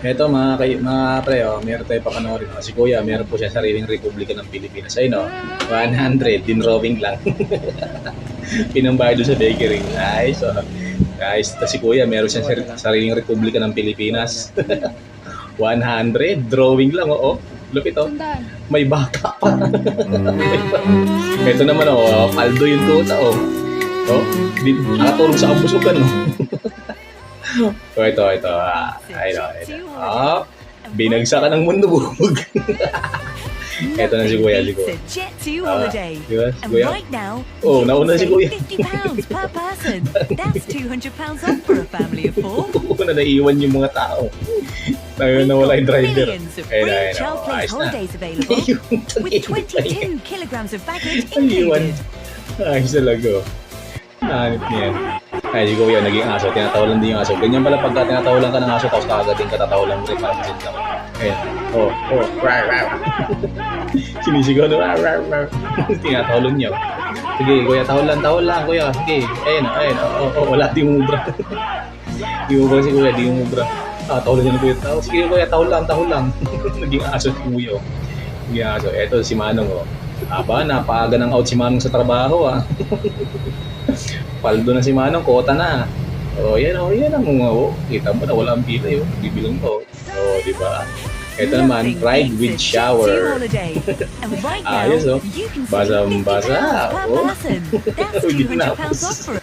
Eto mga pre, meron tayo pakanoorin. Si Kuya, meron po siya sariling Republika ng Pilipinas. Ayun 100, dinrowing lang. Pinambayad doon sa bakery. Nice, Guys, si Kuya, meron siya sariling Republika ng Pilipinas. 100, drawing lang, Lupit, May bata pa. Ito naman, kaldo yung tuta, nakatulog sa kabusugan, ito. Binagsa ka ng mundo, bubog. Ito na si Kuya. Diba? Si Kuya? Nauna si Kuya. £50 per person. That's £200 off for a family of 4. Na naiwan yung mga tao. Nawala yung driver. Millions of free child place holidays available with 22 kilograms of baggage included. Ayos talaga. Nahanip niya yan. Ay, si Kuya, naging aso. Tinatawalan din yung aso. Ganyan pala pagka tinatawalan ka ng aso, tapos kakagading katatawalan mo rin para masin ka. Ayan. Sinisigaw na. Tinatawalan niya. Sige, Kuya, tawal lang, Kuya. Sige, ayun. Wala, di mo mubra. Di mo ba si Kuya, di mo mubra. Tawalan niya ng Kuya. Sige, Kuya, tawal lang. Naging aso si Kuya. Naging aso. Eto, si Manong, napaaga ng out si Manong sa trabaho, Paldo na si Manong, kota na. Yan ang mga, kita mo na wala ang pila, bibilang ko. Di ba? Ito naman, ride with shower. Ayos, basang-basa. That's £200 off for